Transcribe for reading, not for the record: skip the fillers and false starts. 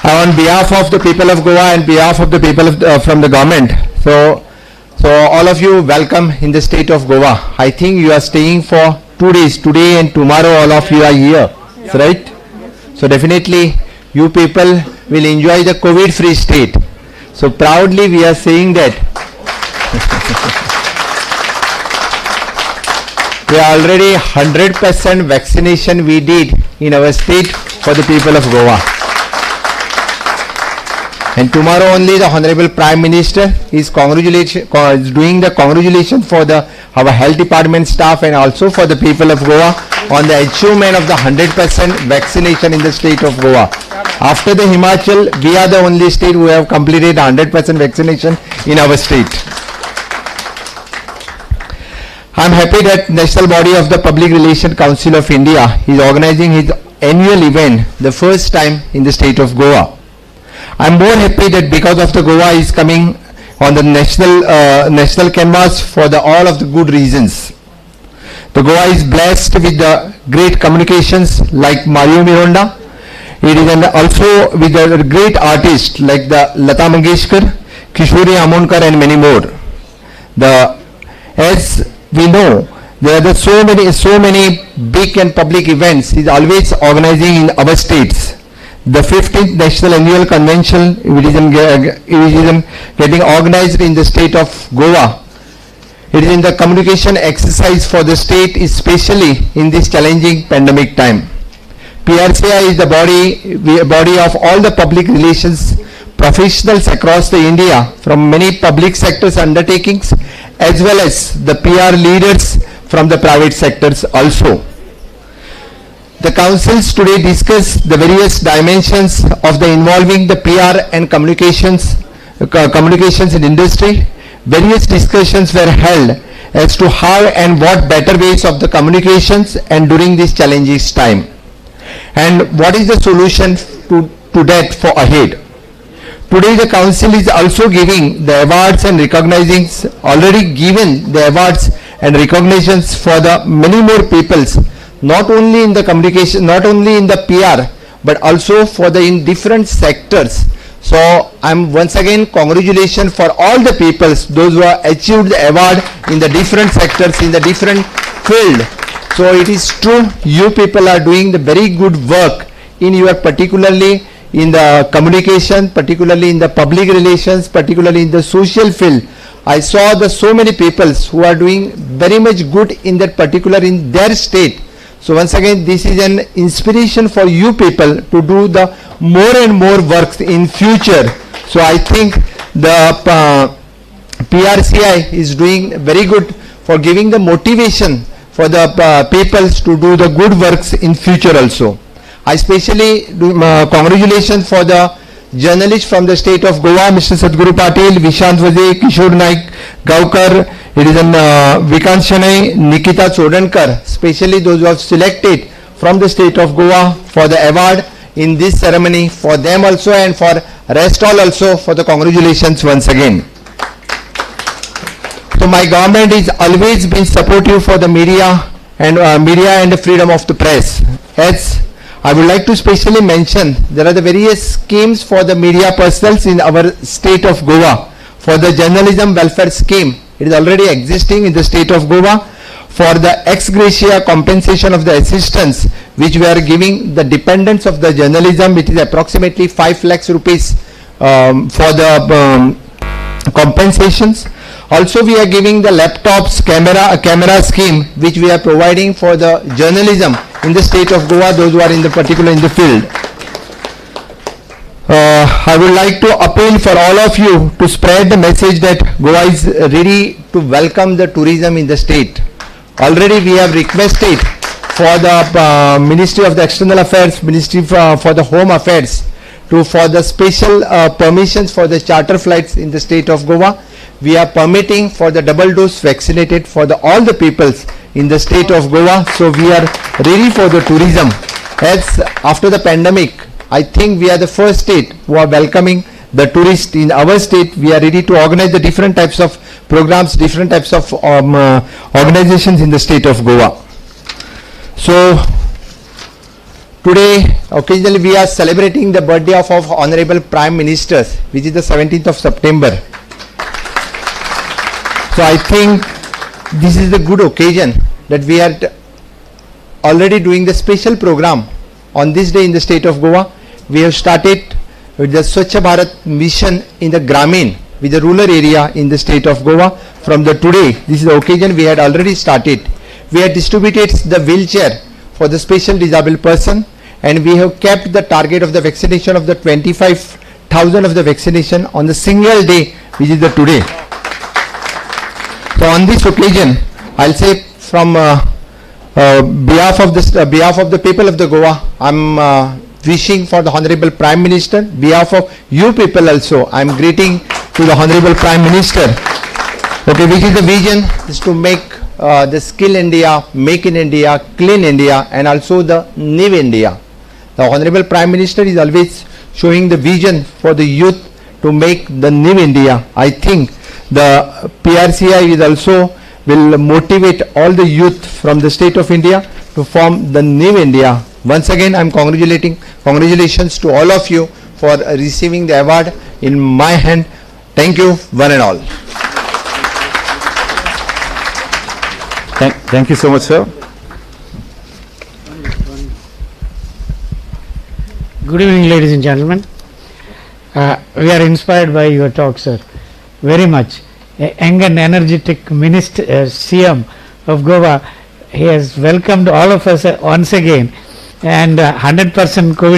On behalf of the people of Goa and behalf of the people from the government, so all of you welcome in the state of Goa. I think you are staying for 2 days, today and tomorrow all of you are here, right? So definitely you people will enjoy the COVID-free state. So proudly we are saying that we are already 100% vaccination we did in our state for the people of Goa. And tomorrow only the Honorable Prime Minister is doing the congratulation for our health department staff and also for the people of Goa on the achievement of the 100% vaccination in the state of Goa. After the Himachal, we are the only state who have completed 100% vaccination in our state. I am happy that National Body of the Public Relations Council of India is organizing its annual event the first time in the state of Goa. I am more happy that because of the Goa is coming on the national canvas for all of the good reasons. The Goa is blessed with the great communications like Mario Mironda. It is also with the great artists like the Lata Mangeshkar, Kishori Amonkar and many more. As we know, there are so many big and public events is always organizing in our states. The 15th National Annual Convention is getting organized in the state of Goa. It is in the communication exercise for the state, especially in this challenging pandemic time. PRCI is the body of all the public relations professionals across the India from many public sectors undertakings as well as the PR leaders from the private sectors also. The councils today discuss the various dimensions of the involving the PR and communications in industry. Various discussions were held as to how and what better ways of the communications and during this challenging time. And what is the solution to that for ahead. Today the council is also giving the awards and recognizing, already given the awards and recognitions for the many more peoples, not only in the communication, not only in the PR, but also for the in different sectors. So I'm once again congratulations for all the peoples, those who have achieved the award in the different sectors, in the different field. So it is true, you people are doing the very good work in your particularly in the communication, particularly in the public relations, particularly in the social field. I saw the so many peoples who are doing very much good in that particular in their state. So once again, this is an inspiration for you people to do the more and more works in future. So I think the PRCI is doing very good for giving the motivation for the peoples to do the good works in future also. I especially do congratulations for the journalists from the state of Goa, Mr. Sadhguru Patil, Vishant Vaze, Kishore Naik, Gaukar, it is Vikant Shanai, Nikita Chodankar, especially those who have selected from the state of Goa for the award in this ceremony, for them also and for rest all also for the congratulations once again. So my government is always been supportive for the media and the freedom of the press. As I would like to specially mention, there are the various schemes for the media personnels in our state of Goa. For the journalism welfare scheme, it is already existing in the state of Goa. For the ex gratia compensation of the assistance, which we are giving the dependents of the journalism, it is approximately 5 lakhs rupees for the compensations. Also we are giving the laptops, camera scheme, which we are providing for the journalism in the state of Goa, those who are in the particular in the field. I would like to appeal for all of you to spread the message that Goa is ready to welcome the tourism in the state. Already we have requested for the Ministry of the External Affairs, Ministry for the Home Affairs for the special permissions for the charter flights in the state of Goa. We are permitting for the double dose vaccinated for all the peoples in the state of Goa. So we are ready for the tourism. As after the pandemic, I think we are the first state who are welcoming the tourists in our state. We are ready to organize the different types of programs, different types of organizations in the state of Goa. So Today, occasionally we are celebrating the birthday of our Honorable Prime Minister, which is the 17th of September. So I think this is the good occasion that we are already doing the special program on this day in the state of Goa. We have started with the Swachh Bharat mission in the Gramin, with the rural area in the state of Goa. From the today, this is the occasion we had already started. We had distributed the wheelchair for the special disabled person, and we have kept the target of the vaccination of the 25,000 of the vaccination on the single day, which is the today. So on this occasion, I'll say from behalf of the people of the Goa, I'm wishing for the Honorable Prime Minister, behalf of you people also, I'm greeting to the Honorable Prime Minister. Okay, which is the vision is to make the Skill India, Make in India, Clean India, and also the New India. The Honorable Prime Minister is always showing the vision for the youth to make the New India. I think the PRCI is also will motivate all the youth from the state of India to form the New India. Once again, I'm congratulations to all of you for receiving the award in my hand. Thank you, one and all. Thank you so much, sir. Good evening, ladies and gentlemen. We are inspired by your talk, sir, very much. A young and energetic minister, CM of Goa, he has welcomed all of us once again, and 100% COVID